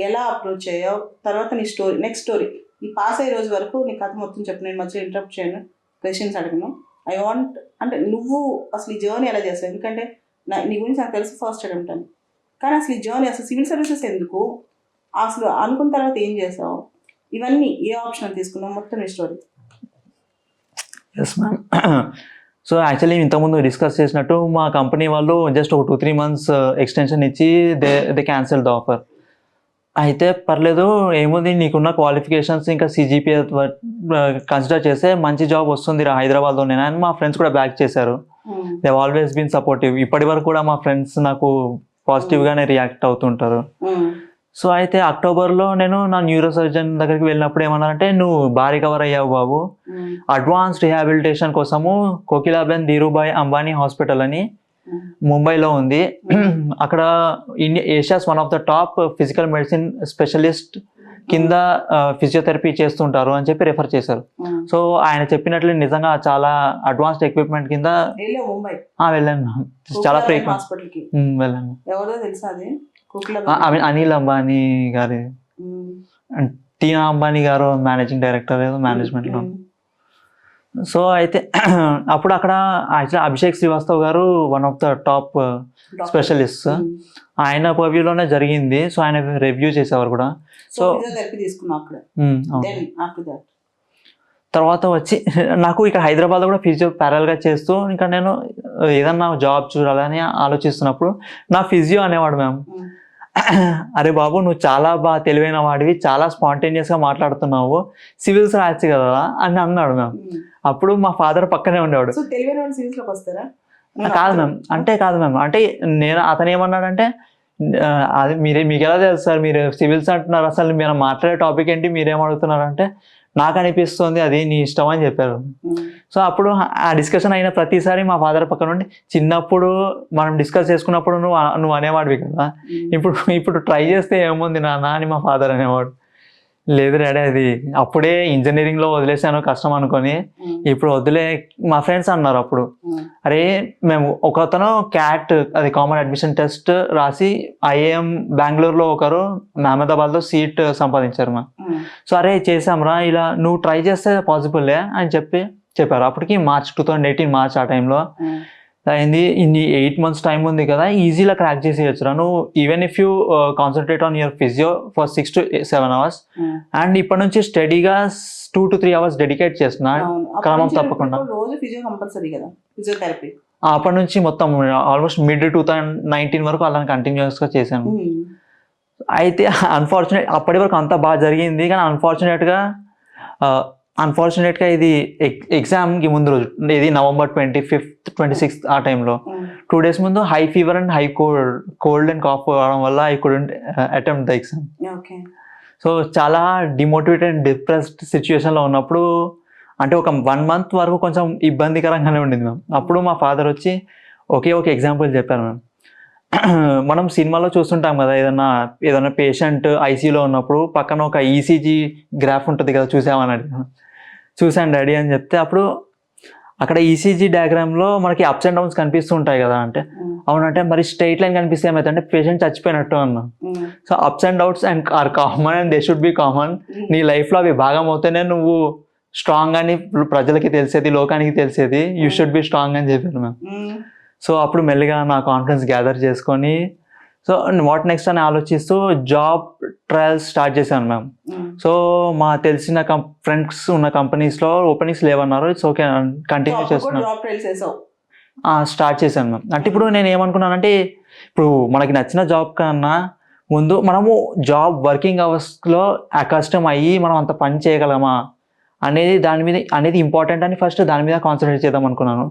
ఎలా అప్రోచ్ అయ్యావు? తర్వాత నీ స్టోరీ, నెక్స్ట్ స్టోరీ, ఈ పాస్ అయ్యే రోజు వరకు నీ కథ మొత్తం చెప్పు. నేను మధ్యలో ఇంటరప్ట్ చేయను, క్వశ్చన్స్ అడగను. ఐ వాంట్ అంటే నువ్వు అసలు ఈ జర్నీ ఎలా చేస్తావు? ఎందుకంటే నీ గురించి నాకు తెలుసు ఫస్ట్ అటెంప్ట్ అని, కానీ అసలు ఈ జర్నీ, అసలు సివిల్ సర్వీసెస్ ఎందుకు, అసలు అనుకున్న తర్వాత ఏం చేసావు, ఇవన్నీ ఏ ఆప్షన్ తీసుకున్నావు, మొత్తం నీ story. Yes ma'am. So actually ఇంతకుముందు డిస్కస్ చేసినట్టు మా కంపెనీ వాళ్ళు జస్ట్ ఒక 2-3 months ఎక్స్టెన్షన్ ఇచ్చి దే క్యాన్సిల్ ద ఆఫర్. అయితే పర్లేదు, ఏముంది నీకున్న క్వాలిఫికేషన్స్ ఇంకా సిజిపిఏ కన్సిడర్ చేస్తే మంచి జాబ్ వస్తుంది హైదరాబాద్లో నేను అని మా ఫ్రెండ్స్ కూడా బ్యాక్ చేశారు. They always been supportive. ఇప్పటి వరకు కూడా మా ఫ్రెండ్స్ నాకు పాజిటివ్గానే రియాక్ట్ అవుతుంటారు. సో అయితే అక్టోబర్లో నేను నా న్యూరో సర్జన్ దగ్గరికి వెళ్ళినప్పుడు ఏమన్నారంటే, నువ్వు బాగా రికవర్ అయ్యావు బాబు, అడ్వాన్స్ రిహాబిలిటేషన్ కోసము కోకిలాబెన్ ధీరుభాయ్ అంబానీ హాస్పిటల్ అని ముంబైలో ఉంది, అక్కడ Asia's one of the top physical medicine specialist కింద ఫిజియోథెరపీ చేస్తుంటారు అని చెప్పి రెఫర్ చేశారు. సో ఆయన చెప్పినట్లు నిజంగా చాలా అడ్వాన్స్డ్ ఎక్విప్మెంట్ కింద వెళ్ళాను. చాలా ఫ్రీక్వెంట్ వెళ్ళాను. అనిల్ అంబానీ గారి, టీనా అంబానీ గారు మేనేజింగ్ డైరెక్టర్ మేనేజ్మెంట్లో. సో అయితే అప్పుడు అక్కడ యాక్చువల్లీ అభిషేక్ శ్రీవాస్తవ్ గారు one of the top specialist, ఆయన పర్వ్యూలోనే జరిగింది. సో ఆయన రివ్యూ చేసేవారు కూడా. సో తర్వాత వచ్చి నాకు ఇక్కడ హైదరాబాద్లో కూడా ఫిజియో ప్యారల్గా చేస్తూ ఇంకా నేను ఏదన్నా జాబ్ చూడాలని ఆలోచిస్తున్నప్పుడు నా ఫిజియో అనేవాడు మ్యామ్, అరే బాబు నువ్వు చాలా బాగా తెలివైన వాడివి, చాలా స్పాంటేనియస్గా మాట్లాడుతున్నావు, సివిల్స్ రాయచ్చు కదా అని అన్నాడు మ్యామ్. అప్పుడు మా ఫాదర్ పక్కనే ఉండేవాడు. కాదు మ్యామ్, కాదు మ్యామ్, అంటే నేను అతను ఏమన్నాడంటే, అది మీకు ఎలా తెలుసు సార్ మీరు సివిల్స్ అంటున్నారు, అసలు మీరు మాట్లాడే టాపిక్ ఏంటి, మీరేం అడుగుతున్నారు అంటే, నాకు అనిపిస్తుంది అది నీ ఇష్టం అని చెప్పారు. సో అప్పుడు ఆ డిస్కషన్ అయిన ప్రతిసారి మా ఫాదర్ పక్కన నుండి, చిన్నప్పుడు మనం డిస్కస్ చేసుకున్నప్పుడు నువ్వు అనేవాడివి కదా, ఇప్పుడు ట్రై చేస్తే ఏముంది నాన్న అని మా ఫాదర్ అనేవాడు. లేదు డాడీ, అది అప్పుడే ఇంజనీరింగ్లో వదిలేసాను కష్టం అనుకొని, ఇప్పుడు వదిలే. మా ఫ్రెండ్స్ అన్నారు అప్పుడు, అరే మేము ఒకతను క్యాట్ అది కామన్ అడ్మిషన్ టెస్ట్ రాసి ఐఏఎం బెంగళూరులో ఒకరు అహ్మదాబాద్లో సీట్ సంపాదించారు మా. సో అరే చేసాంరా ఇలా నువ్వు ట్రై చేస్తే పాసిబుల్లే అని చెప్పారు. అప్పటికి మార్చ్ 2018 మార్చ్ ఆ టైంలో అయింది. ఇన్ని 8 months టైం ఉంది కదా, ఈజీగా క్రాక్ చేసేయచ్చురా నువ్వు, even if you concentrate on your physio for 6 to 7 hours and ఇప్పటి నుంచి స్టడీగా 2 to 3 hours డెడికేట్ చేస్తున్నా క్రమం తప్పకుండా. రోజు ఫిజియో కంపల్సరీ కదా, ఫిజియోథెరపీ. అప్పటి నుంచి మొత్తం ఆల్మోస్ట్ మిడ్ 2019 వరకు అలా కంటిన్యూస్గా చేశాను. అయితే అప్పటి వరకు అంతా బాగా జరిగింది, కానీ అన్ఫార్చునేట్గా ఇది ఎగ్జామ్కి ముందు రోజు, ఇది November 25th 26th ఆ టైంలో 2 days ముందు high fever and high cold and cough అవడం వల్ల I couldn't attempt the exam. So చాలా డిమోటివేటెడ్ అండ్ డిప్రెస్డ్ సిచ్యువేషన్లో ఉన్నప్పుడు, అంటే ఒక 1 month వరకు కొంచెం ఇబ్బందికరంగానే ఉండింది మ్యామ్. అప్పుడు మా ఫాదర్ వచ్చి ఒక ఎగ్జాంపుల్ చెప్పారు మ్యామ్. మనం సినిమాలో చూస్తుంటాం కదా, ఏదైనా పేషెంట్ ఐసీయూలో ఉన్నప్పుడు పక్కన ఒక ఈసీజీ గ్రాఫ్ ఉంటుంది కదా, చూసామని అడిగాను. చూసాను డాడీ అని చెప్తే, అప్పుడు అక్కడ ఈసీజీ డయాగ్రామ్లో మనకి అప్స్ అండ్ డౌన్స్ కనిపిస్తూ ఉంటాయి కదా అంటే, అవునంటే మరి స్ట్రైట్ లైన్ కనిపిస్తే ఏమైతే పేషెంట్ చచ్చిపోయినట్టు అన్నా. So ups and downs are common and they should be common. నీ లైఫ్లో అవి భాగం అవుతేనే నువ్వు స్ట్రాంగ్ అని ప్రజలకి తెలిసేది, లోకానికి తెలిసేది. యూ షుడ్ బి స్ట్రాంగ్ అని చెప్పారు మ్యామ్. సో అప్పుడు మెల్లిగా నా కాన్ఫిడెన్స్ గ్యాదర్ చేసుకొని, సో వాట్ నెక్స్ట్ అని ఆలోచిస్తూ జాబ్ ట్రయల్స్ స్టార్ట్ చేశాను మ్యామ్. సో మా తెలిసిన ఫ్రెండ్స్ ఉన్న కంపెనీస్లో ఓపెనింగ్స్ లేవన్నారు. ఇట్స్ ఓకే కంటిన్యూ చేస్తున్నాను, స్టార్ట్ చేశాను మ్యామ్. అంటే ఇప్పుడు నేను ఏమనుకున్నానంటే, ఇప్పుడు మనకి నచ్చిన జాబ్ కన్నా ముందు మనము జాబ్ వర్కింగ్ అవర్స్లో కష్టం అయ్యి మనం అంత పని చేయగలమా అనేది ఇంపార్టెంట్ అని ఫస్ట్ దాని మీద కాన్సన్ట్రేట్ చేద్దాం అనుకున్నాను.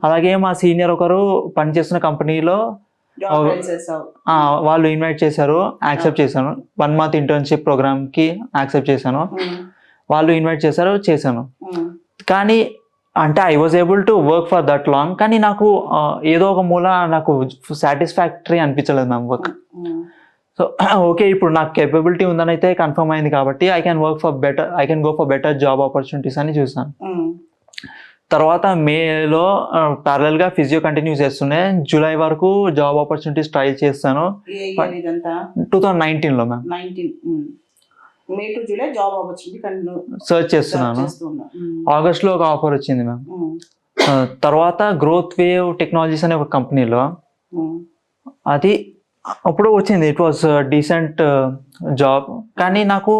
అలాగే మా సీనియర్ ఒకరు పనిచేస్తున్న కంపెనీలో వాళ్ళు ఇన్వైట్ చేశారు, యాక్సెప్ట్ చేశాను. 1 month ఇంటర్న్షిప్ ప్రోగ్రామ్కి యాక్సెప్ట్ చేశాను. వాళ్ళు ఇన్వైట్ చేశాను. కానీ అంటే I was able to work for that long, కానీ నాకు ఏదో ఒక మూల నాకు సాటిస్ఫాక్టరీ అనిపించలేదు మ్యామ్ వర్క్. సో ఓకే, ఇప్పుడు నాకు కేపబిలిటీ ఉందని అయితే కన్ఫర్మ్ అయింది కాబట్టి I can go for better job opportunities అని చూసాను. తర్వాత మేలో ప్యారలల్గా ఫిజియో కంటిన్యూ చేస్తూనే జూలై వరకు జాబ్ ఆపర్చునిటీస్ ట్రై చేస్తాను. 2019లో ma'am. May to July job opportunity search చేస్తున్నాను. ఆగస్ట్లో ఒక ఆఫర్ వచ్చింది మ్యామ్. తర్వాత గ్రోత్ వేవ్ టెక్నాలజీస్ అనే ఒక కంపెనీలో అది అప్పుడు వచ్చింది. ఇట్ వాస్ డీసెంట్ జాబ్, కానీ నాకు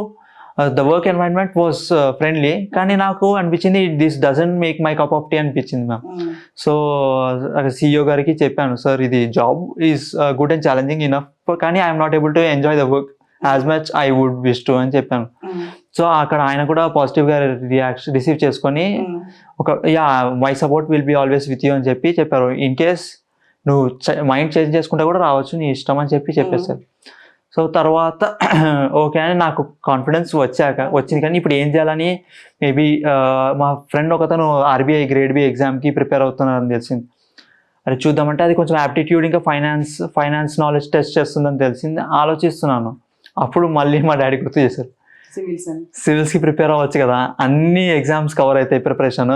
the work environment was friendly, కానీ నాకు అనిపించింది this doesn't make my cup of tea అనిపించింది మ్యామ్. సో సిఇఓ గారికి చెప్పాను, సార్ ఇది job is good and challenging enough, కానీ I'm not able to enjoy the work as much I would wish to అని చెప్పాను. సో అక్కడ ఆయన కూడా పాజిటివ్గా రిసీవ్ చేసుకొని my support will be always with you అని చెప్పారు. ఇన్ కేస్ నువ్వు మైండ్ చేంజ్ చేసుకుంటే కూడా రావచ్చు, నీ ఇష్టం అని చెప్పేసారు. సో తర్వాత ఓకే అని నాకు కాన్ఫిడెన్స్ వచ్చింది. కానీ ఇప్పుడు ఏం చేయాలని మేబీ మా ఫ్రెండ్ ఒకతను ఆర్బీఐ గ్రేడ్ బి ఎగ్జామ్కి ప్రిపేర్ అవుతున్నారని తెలిసింది. అది చూద్దామంటే అది కొంచెం యాప్టిట్యూడ్ ఇంకా ఫైనాన్స్ నాలెడ్జ్ టెస్ట్ చేస్తుందని తెలిసింది. ఆలోచిస్తున్నాను. అప్పుడు మళ్ళీ మా డాడీ గుర్తు చేశారు, సివిల్స్కి ప్రిపేర్ అవ్వచ్చు కదా, అన్ని ఎగ్జామ్స్ కవర్ అవుతాయి, ప్రిపరేషన్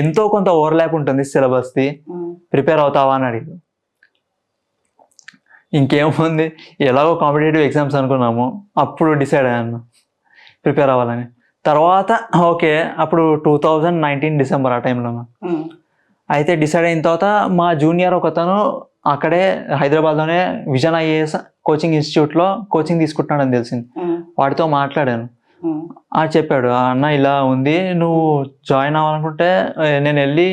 ఎంతో కొంత ఓవర్లాప్ ఉంటుంది సిలబస్ది, ప్రిపేర్ అవుతావా అని అడిగారు. ఇంకేముంది, ఎలాగో కాంపిటేటివ్ ఎగ్జామ్స్ అనుకున్నాము, అప్పుడు డిసైడ్ అయ్యాను ప్రిపేర్ అవ్వాలని. తర్వాత ఓకే, అప్పుడు 2019 డిసెంబర్ ఆ టైంలో అయితే డిసైడ్ అయిన తర్వాత మా జూనియర్ ఒకతను అక్కడే హైదరాబాద్లోనే విజన్ ఐఏఎస్ కోచింగ్ ఇన్స్టిట్యూట్లో కోచింగ్ తీసుకుంటున్నాడని తెలిసింది. వాడితో మాట్లాడాను. చెప్పాడు, అన్న ఇలా ఉంది, నువ్వు జాయిన్ అవ్వాలనుకుంటే నేను వెళ్ళి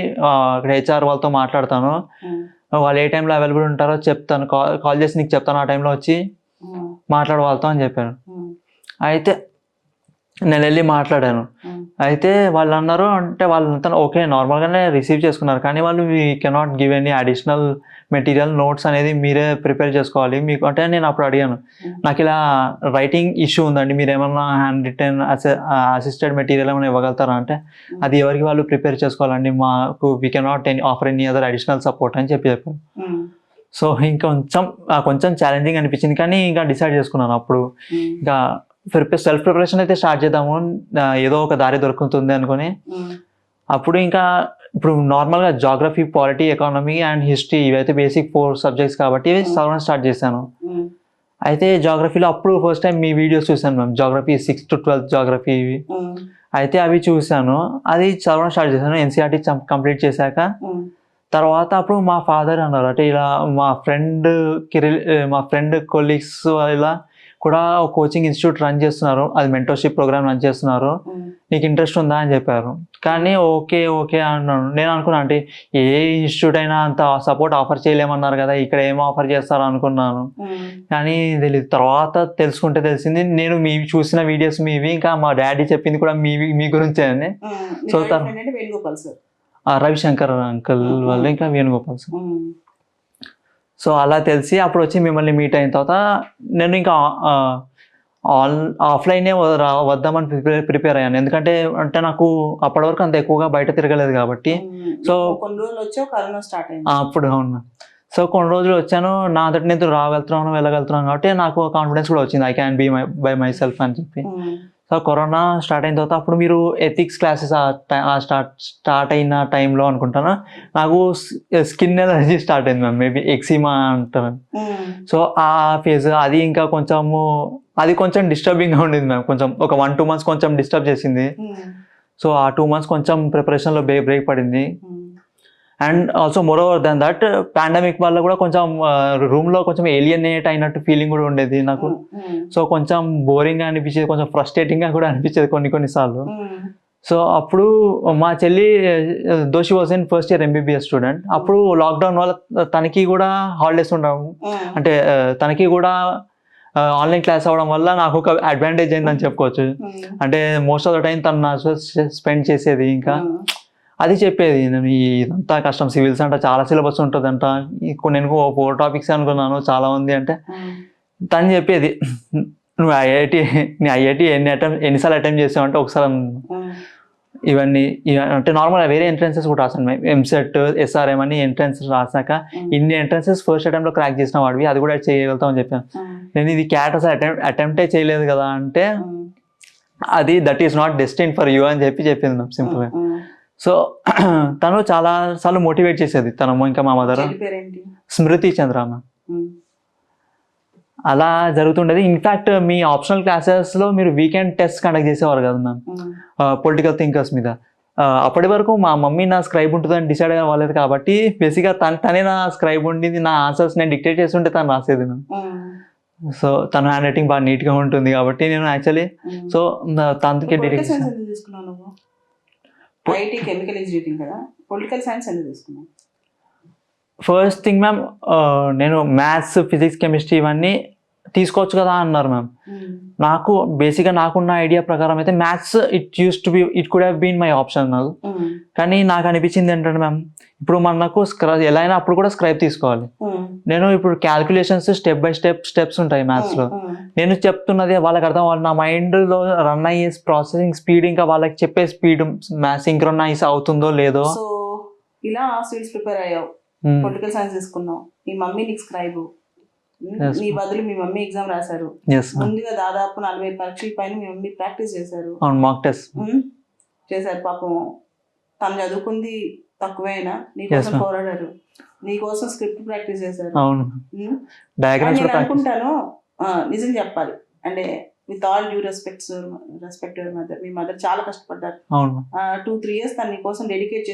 అక్కడ హెచ్ఆర్ వాళ్ళతో మాట్లాడతాను, వాళ్ళు ఏ టైంలో అవైలబుల్ ఉంటారో చెప్తాను, కాల్ చేసి నీకు చెప్తాను, ఆ టైంలో వచ్చి మాట్లాడ వాళ్ళతో అని చెప్పాను. అయితే నేను వెళ్ళి మాట్లాడాను. అయితే వాళ్ళు అన్నారు, అంటే వాళ్ళంతా ఓకే నార్మల్గానే రిసీవ్ చేసుకున్నారు, కానీ వాళ్ళు we cannot give any additional material, notes అనేది మీరే ప్రిపేర్ చేసుకోవాలి మీకు. అంటే నేను అప్పుడు అడిగాను, నాకు ఇలా రైటింగ్ ఇష్యూ ఉందండి, మీరు ఏమన్నా హ్యాండ్ రిటర్న్ అసిస్టెడ్ మెటీరియల్ ఏమైనా ఇవ్వగలుగుతారా అంటే, అది ఎవరికి వాళ్ళు ప్రిపేర్ చేసుకోవాలండి, మాకు we cannot offer any other additional support అని చెప్పారు. సో కొంచెం ఛాలెంజింగ్ అనిపించింది, కానీ ఇంకా డిసైడ్ చేసుకున్నాను అప్పుడు, ఇంకా సెల్ఫ్ ప్రిపరేషన్ అయితే స్టార్ట్ చేద్దాము, ఏదో ఒక దారి దొరుకుతుంది అనుకుని. అప్పుడు ఇంకా ఇప్పుడు నార్మల్గా geography, polity, economy and history ఇవైతే బేసిక్ 4 సబ్జెక్ట్స్ కాబట్టి చదవడం స్టార్ట్ చేశాను. అయితే జాగ్రఫీలో అప్పుడు ఫస్ట్ టైం మీ వీడియోస్ చూశాను ma'am, geography 6th to 12th geography ఇవి. అయితే అవి చూశాను, అది చదవడం స్టార్ట్ చేశాను. ఎన్సీఆర్టీ కంప్లీట్ చేశాక తర్వాత అప్పుడు మా ఫాదర్ అన్నారు, అంటే ఇలా మా ఫ్రెండ్ కొలీగ్స్ ఇలా కూడా కోచింగ్ ఇన్స్టిట్యూట్ రన్ చేస్తున్నారు, అది మెంటర్షిప్ ప్రోగ్రామ్ రన్ చేస్తున్నారు, నీకు ఇంట్రెస్ట్ ఉందా అని చెప్పారు. కానీ ఓకే అన్నాను. నేను అనుకున్నాను, అంటే ఏ ఇన్స్టిట్యూట్ అయినా అంత సపోర్ట్ ఆఫర్ చేయలేమన్నారు కదా, ఇక్కడ ఏం ఆఫర్ చేస్తారో అనుకున్నాను. కానీ తెలియదు, తర్వాత తెలుసుకుంటే తెలిసింది నేను మీ చూసిన వీడియోస్ మీవి, ఇంకా మా డాడీ చెప్పింది కూడా మీ గురించే అని. సో రవిశంకర్ అంకుల్ వాళ్ళు, ఇంకా వేణుగోపాల్ సార్. సో అలా తెలిసి అప్పుడు వచ్చి మిమ్మల్ని మీట్ అయిన తర్వాత నేను ఇంకా ఆఫ్లైనే వద్దామని ప్రిపేర్ అయ్యాను. ఎందుకంటే నాకు అప్పటి వరకు అంత ఎక్కువగా బయట తిరగలేదు కాబట్టి. సో కొన్ని రోజులు వచ్చావు, కరోనా స్టార్ట్ అయింది అప్పుడు. అవును. సో కొన్ని రోజులు వచ్చాను, నా అంతటి నేను వెళ్ళగలుగుతున్నాను కాబట్టి నాకు కాన్ఫిడెన్స్ కూడా వచ్చింది, I can be by myself అని చెప్పి. సో కరోనా స్టార్ట్ అయిన తర్వాత అప్పుడు మీరు ఎథిక్స్ క్లాసెస్ స్టార్ట్ అయిన టైంలో అనుకుంటాను నాకు స్కిన్ ఎలర్జీ స్టార్ట్ అయింది మ్యామ్, మేబీ ఎక్సిమా అంటారు. సో ఆ ఫేజ్ అది ఇంకా కొంచెం డిస్టర్బింగ్గా ఉండేది మ్యామ్, కొంచెం ఒక 1-2 months కొంచెం డిస్టర్బ్ చేసింది. సో ఆ 2 months కొంచెం ప్రిపరేషన్లో బ్రేక్ పడింది. And also more over than that pandemic వల్ల కూడా కొంచెం రూమ్లో కొంచెం ఏలియనేట్ అయినట్టు ఫీలింగ్ కూడా ఉండేది నాకు. సో కొంచెం బోరింగ్గా అనిపించేది, కొంచెం ఫ్రస్ట్రేటింగ్గా కూడా అనిపించేది కొన్నిసార్లు. సో అప్పుడు మా చెల్లి Doshi was in first year MBBS student. అప్పుడు లాక్డౌన్ వల్ల తనకి కూడా హాలిడేస్ ఉండవు, అంటే తనకి కూడా ఆన్లైన్ క్లాస్ అవ్వడం వల్ల నాకు ఒక అడ్వాంటేజ్ అయిందని చెప్పుకోవచ్చు. అంటే మోస్ట్ ఆఫ్ ద టైం తను నా స్పెండ్ చేసేది. ఇంకా అది చెప్పేది, నేను ఇదంతా కష్టం, సివిల్స్ అంటే చాలా సిలబస్ ఉంటుందంట, నేను 4 topics అనుకున్నాను, చాలా ఉంది అంటే తను చెప్పేది, నువ్వు ఐఐటి ఎన్నిసార్లు అటెంప్ట్ చేసావు అంటే ఒకసారి. ఇవన్నీ అంటే నార్మల్ వేరే ఎంట్రన్సెస్ కూడా రాసాను, ఎంసెట్, ఎస్ఆర్ఎం అని ఎంట్రన్స్ రాసాక ఇన్ని ఎంట్రన్సెస్ ఫస్ట్ అటెంప్ట్లో క్రాక్ చేసిన వాడివి, అది కూడా చేయగలుగుతామని చెప్పాను. నేను ఇది క్యాట్ అసలు అటెంప్టే చేయలేదు కదా అంటే, అది that is not destined for you అని చెప్పింది మ్యామ్ సింపుల్గా. సో తను చాలా సార్లు మోటివేట్ చేసేది, తను ఇంకా మా మదర్ స్మృతి చంద్ర మ్యామ్. అలా జరుగుతుండేది. ఇన్ఫ్యాక్ట్ మీ ఆప్షనల్ క్లాసెస్లో మీరు వీకెండ్ టెస్ట్ కండక్ట్ చేసేవారు కదా మ్యామ్, పొలిటికల్ థింకర్స్ మీద. అప్పటి వరకు మా మమ్మీ నా స్క్రైబ్ ఉంటుందని డిసైడ్ అవ్వలేదు కాబట్టి బేసిక్గా తనే నా స్క్రైబ్ ఉండింది, నా ఆన్సర్స్ నేను డిక్టేట్ చేస్తుంటే తను రాసేది మ్యామ్. సో తన హ్యాండ్ రైటింగ్ బాగా నీట్గా ఉంటుంది కాబట్టి నేను యాక్చువల్లీ సో తనకి డెడికేషన్. ఐఐటి కెమికల్ ఇంజనీరింగ్ కదా, పొలిటికల్ సైన్స్ ఎందుకు తీసుకున్నాను? ఫస్ట్ థింగ్ మ్యామ్, నేను మ్యాథ్స్, ఫిజిక్స్, కెమిస్ట్రీ ఇవన్నీ తీసుకోవచ్చు కదా అన్నారు మ్యామ్. నాకు బేసిక్గా నాకున్న ఐడియా ప్రకారం అయితే maths it could have been my option నాకు. కానీ నాకు అనిపించింది ఏంటంటే మ్యామ్, ఇప్పుడు మనకు ఎలా అయినా అప్పుడు కూడా స్క్రైబ్ తీసుకోవాలి. నేను ఇప్పుడు క్యాల్కులేషన్స్ స్టెప్ బై స్టెప్స్ ఉంటాయి మ్యాథ్స్లో. నేను చెప్తున్నది వాళ్ళకి అర్థం అవ్వాలి, నా మైండ్లో రన్ అయ్యే ప్రాసెసింగ్ స్పీడ్ ఇంకా వాళ్ళకి చెప్పే స్పీడ్ సింక్రొనైజ్ అవుతుందో లేదో. సో ఇలా సివిల్స్ ప్రిపేర్ అయ్యావు, పొలిటికల్ సైన్స్ తీసుకున్నావు, మీ మమ్మీ నీకు స్క్రైబ్, నీ బదులు మీ మమ్మీ ఎగ్జామ్ రాశారు. ముందుగా దాదాపు 40 పరీక్షల పైన మీ మమ్మీ ప్రాక్టీస్ చేశారు, మాక్ టెస్ట్ చేశారు. పాపం తను చదువుకుంది తక్కువైనా నీకోసం పోరాడారు, నీకోసం స్క్రిప్ట్ ప్రాక్టీస్ చేశారు. నేను అనుకుంటాను, నిజం చెప్పాలి అంటే with all due respect your mother, me mother చాలా కష్టపడ్డారు. 2-3 years తను నీ కోసం డెడికేట్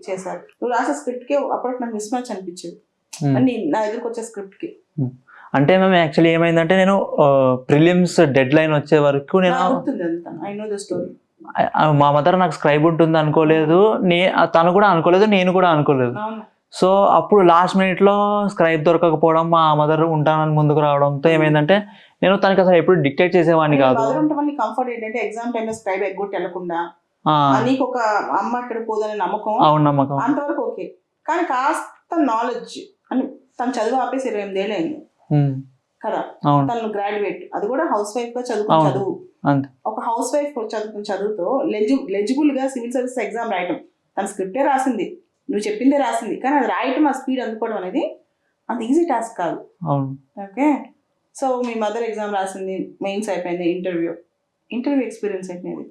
చేశారు. నువ్వు రాసే స్క్రిప్ట్ కి అప్పుడు నాకు మిస్ మ్యాచ్ అనిపించేది నా ఎదురుకు వచ్చే స్క్రిప్ట్ కి. అంటే మేము యాక్చువల్లీ ఏమైందంటే, నేను ప్రిలిమ్స్ డెడ్ లైన్ వచ్చే వరకు నేను ఐ నో ద స్టోరీ, మా మదర్ నాకు స్క్రైబ్ ఉంటుంది అనుకోలేదు, తను కూడా అనుకోలేదు, నేను కూడా అనుకోలేదు. సో అప్పుడు లాస్ట్ మినిట్లో స్క్రైబ్ దొరకకపోవడం, మా మదర్ ఉంటానని ముందుకు రావడంతో ఏమైందంటే, నేను తనకి అసలు ఎప్పుడు డిక్టేట్ చేసేవాడిని కాదు. కంఫర్ట్ ఏంటంటే ఎగ్జామ్ టైంలో స్క్రైబ్ ఎగ్గొట్టి వెళ్ళకుండా నీకు ఒక అమ్మ ఇక్కడ పోదనే నమ్మకం, అంతవరకు ఓకే. కానీ కాస్త నాలెడ్జ్ అని తను చదువు ఆపేసి 28 ఏళ్ళు అయింది కదా, తను గ్రాడ్యుయేట్, అది కూడా హౌస్ వైఫ్ గా చదువు. ఒక హౌస్ వైఫ్ చదువుకున్న చదువుతో లెజిబుల్ గా సివిల్ సర్వీస్ ఎగ్జామ్ రాయటం, తన స్క్రిప్టే రాసింది, నువ్వు చెప్పిందే రాసింది, కానీ అది రాయటం ఆ స్పీడ్ అందుకోవడం అనేది అంత ఈజీ టాస్క్ కాదు. ఓకే, సో మీ మదర్ ఎగ్జామ్ రాసింది, మెయిన్స్ అయిపోయింది, ఇంటర్వ్యూ ఎక్స్పీరియన్స్ అయిపోయింది.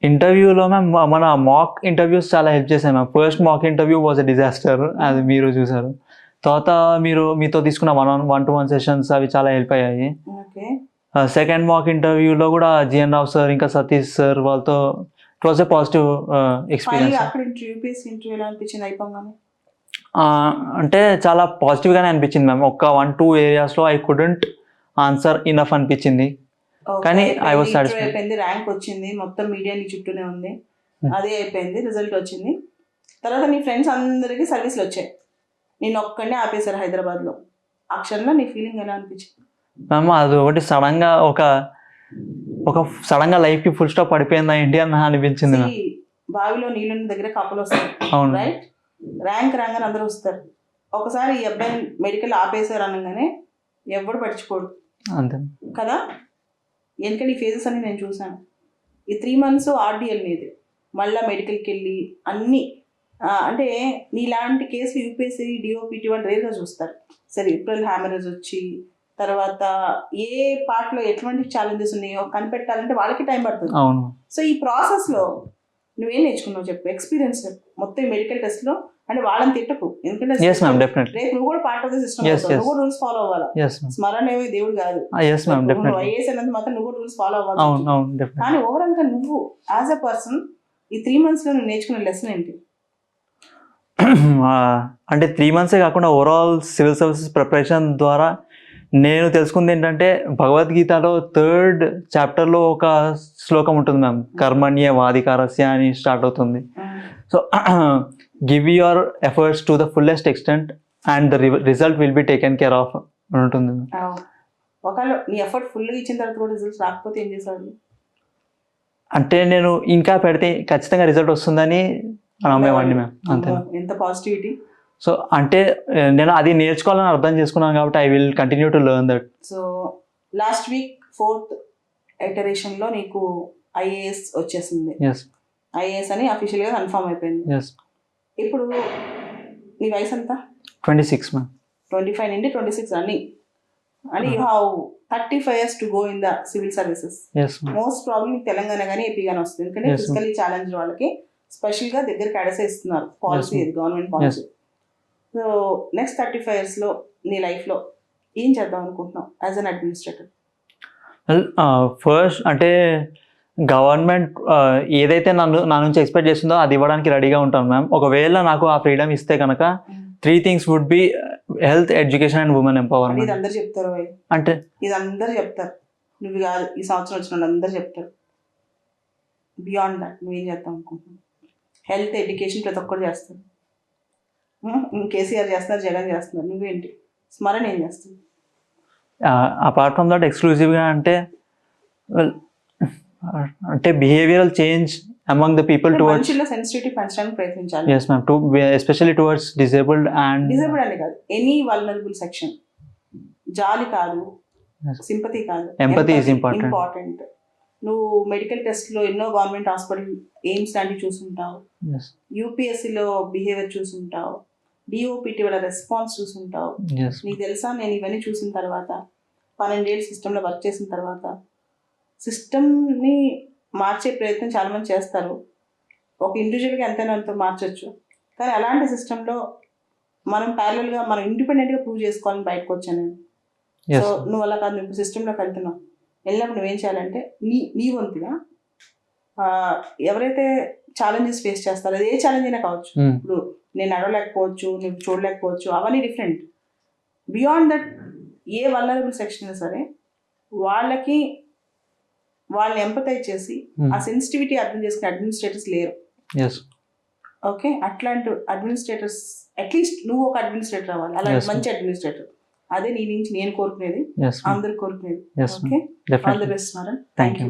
ఇంటర్వ్యూలో మ్యామ్ మన మాక్ ఇంటర్వ్యూస్ చాలా హెల్ప్ చేశాయి ma'am. First mock interview was a disaster, అది మీరు చూసారు. తర్వాత మీతో తీసుకున్న 1-to-1 సెషన్స్ అవి చాలా హెల్ప్ అయ్యాయి. ఓకే. సెకండ్ మాక్ ఇంటర్వ్యూలో కూడా జిఎన్ రావు సార్ ఇంకా సతీష్ సార్ వాళ్ళతో it was a positive experience. అక్కడ యూపీఎస్సీ ఇంటర్వ్యూ ఎలా అనిపించింది అయిపోగానే? అంటే చాలా పాజిటివ్గానే అనిపించింది మ్యామ్. ఒక 1-2 ఏరియాస్లో ఐ కుడెంట్ ఆన్సర్ ఇనఫ్ అనిపించింది, కానీ ఐ వాజ్ సాటిస్ఫైడ్. అయిపోయింది, ర్యాంక్ వచ్చింది, మొత్తం మీడియా నీ చుట్టూనే ఉంది, అదే అయిపోయింది, రిజల్ట్ వచ్చింది. తర్వాత నీ ఫ్రెండ్స్ అందరికీ సర్వీస్లు వచ్చాయి, నేను ఒక్కడే ఆపేశారు హైదరాబాద్లో. ఆ క్షణంలో నీ ఫీలింగ్ ఎలా అనిపించింది? మ్యామ్ అది ఒకటి సడన్గా సడన్గా లైఫ్కి ఫుల్ స్టాప్ పడిపోయిందా ఏంటి అని అనిపించింది. బావిలో నీళ్ళ దగ్గర కప్పలు వస్తాయి, అవును రైట్? ర్యాంక్ రాగానే అందరూ వస్తారు. ఒకసారి ఈ అబ్బాయిని మెడికల్ ఆపేశారు అనగానే ఎవడు పట్టించుకోడు అంతే కదా. ఎందుకంటే ఈ ఫేజెస్ అన్ని నేను చూశాను. ఈ 3 months ఆర్డిఎల్ నీది, మళ్ళీ మెడికల్కి వెళ్ళి అన్నీ అంటే నీలాంటి కేసులు యూపీఎస్సీ డిఓపిటి వాళ్ళు రేర్గా చూస్తారు. సరే ఏప్రిల్ హ్యామరేజ్ వచ్చి తర్వాత ఏ పార్ట్లో ఎటువంటి ఛాలెంజెస్ ఉన్నాయో కనిపెట్టాలంటే వాళ్ళకి టైం పడుతుంది. అవును. సో ఈ ప్రాసెస్లో నువ్వేం నేర్చుకున్నావు చెప్పు, ఎక్స్పీరియన్స్ చెప్పు. మొత్తం మెడికల్ టెస్ట్లో అంటే వాళ్ళని తిట్టకు, ఎందుకంటే రేపు నువ్వు కూడా పార్ట్ ఆఫ్ ద సిస్టమ్, నువ్వు కూడా రూల్స్ ఫాలో అవ్వాలి. స్మరణ ఏమీ దేవుడు కాదు, ఐఏఎస్ అనేది మాత్రం నువ్వు కూడా రూల్స్ ఫాలో అవ్వాలి. కానీ ఓవరాల్ గా నువ్వు యాజ్ అ పర్సన్ ఈ 3 months లో నువ్వు నేర్చుకున్న లెసన్ ఏంటి? అంటే 3 months కాకుండా ఓవరాల్ సివిల్ సర్వీసెస్ ప్రిపరేషన్ ద్వారా నేను తెలుసుకుంది ఏంటంటే, భగవద్గీతలో 3rd chapterలో ఒక శ్లోకం ఉంటుంది మ్యామ్, కర్మణ్య వాధికారస్య అని స్టార్ట్ అవుతుంది. So give your efforts to the fullest extent and the result will be taken care of ఉంటుంది. ఒకవేళ నీ ఎఫర్ట్ ఫుల్గా ఇచ్చిన తర్వాత కూడా రిజల్ట్స్ రాకపోతే ఏం చేసావు? అంటే నేను ఇంకా పెడితే ఖచ్చితంగా రిజల్ట్ వస్తుందని నమ్మేవాడిని మ్యామ్. అంతే. ఎంత పాజిటివిటీ. సో అంటే నేను అది నేర్చుకోవాలని అర్థం చేసుకున్నాను కాబట్టి I will continue to learn that. So last week 4th ఇటరేషన్లో నీకు ఐఏఎస్ వచ్చేసింది. ఐఏఎస్ అని అఫీషియల్గా కన్ఫర్మ్ అయిపోయింది. ఇప్పుడు నీ వయసు ఎంత? 26 మ్యామ్. 25 నుండి 26 రన్నింగ్ అని you have 35 years to go in the civil services. Most problem Telangana కానీ ఏపీ కానీ వస్తుంది, ఎందుకంటే ఫిజికలీ ఛాలెంజ్ వాళ్ళకి స్పెషల్గా దగ్గర క్యాడసే ఇస్తున్నారు policy, government policy. So next 35 yearsలో నీ లైఫ్లో ఏం చేద్దాం అనుకుంటున్నావు యాజ్ అన్ అడ్మినిస్ట్రేటర్? ఫస్ట్ అంటే గవర్నమెంట్ ఏదైతే నా నుంచి ఎక్స్పెక్ట్ చేస్తుందో అది ఇవ్వడానికి రెడీగా ఉంటాను మ్యామ్. ఒకవేళ నాకు ఆ ఫ్రీడమ్ ఇస్తే కనుక 3 things would be health, education and women empowerment. ఇది అందరు చెప్తారు, అంటే ఇది అందరు చెప్తారు, నువ్వు కాదు, ఈ సంవత్సరం వచ్చిన వాళ్ళు అందరు చెప్తారు. బియాండ్ దట్ నువ్వేం చేద్దాం అనుకుంటున్నావు? హెల్త్, ఎడ్యుకేషన్ ప్రతి ఒక్కరు చేస్తారు. కేసీఆర్ చేస్తున్నారు, జగన్ చేస్తున్నారు, నువ్వేంటి? స్మరణ ఏం చేస్తుంది? అపార్ట్ ఫ్రమ్ దట్ ఎక్స్క్లూజివ్గా అంటే behavioural change among the people towards sensitivity పెంచడానికి ప్రయత్నించాలి. yes ma'am, especially towards disabled అని కాదు, ఎనీ వల్నరబుల్ సెక్షన్. జాలి కాదు, సింపతి కాదు, ఎంపతి ఈజ్ ఇంపార్టెంట్. నువ్వు మెడికల్ టెస్ట్లో ఎన్నో గవర్నమెంట్ హాస్పిటల్ ఎయిమ్స్ లాంటివి చూసుంటావు, యూపీఎస్సీలో బిహేవియర్ చూసుంటావు, డిఓపిటి వాళ్ళ రెస్పాన్స్ చూసుంటావు. నీకు తెలుసా, నేను ఇవన్నీ చూసిన తర్వాత 12 ఏళ్ళు సిస్టంలో వర్క్ చేసిన తర్వాత సిస్టమ్ని మార్చే ప్రయత్నం చాలామంది చేస్తారు. ఒక ఇండివిజువల్గా ఎంతైనా అంత మార్చచ్చు, కానీ అలాంటి సిస్టంలో మనం ప్యారలల్గా మనం ఇండిపెండెంట్గా ప్రూవ్ చేసుకోవాలని బయటకు వచ్చాను నేను. సో నువ్వు అలా కాదు, నువ్వు సిస్టంలోకి వెళ్తున్నావు. వెళ్ళినప్పుడు నువ్వేం చేయాలంటే నీ వంతుగా ఎవరైతే ఛాలెంజెస్ ఫేస్ చేస్తారో, అది ఏ ఛాలెంజ్ అయినా కావచ్చు. ఇప్పుడు నేను నడవలేకపోవచ్చు, నువ్వు చూడలేకపోవచ్చు, అవన్నీ different. Beyond that A vulnerable section అయినా సరే వాళ్ళని ఎంపథైజ్ చేసి ఆ సెన్సిటివిటీ అర్థం చేసుకునే అడ్మినిస్ట్రేటర్స్ లేరు. ఓకే, అట్లాంటి అడ్మినిస్ట్రేటర్స్ అట్లీస్ట్ నువ్వు ఒక అడ్మినిస్ట్రేటర్ అవ్వాలి, అలాంటి మంచి అడ్మినిస్ట్రేటర్. అదే నీ నుంచి నేను కోరుకునేది, అందరు కోరుకునేది. Okay, all the best Smaran. Thank you.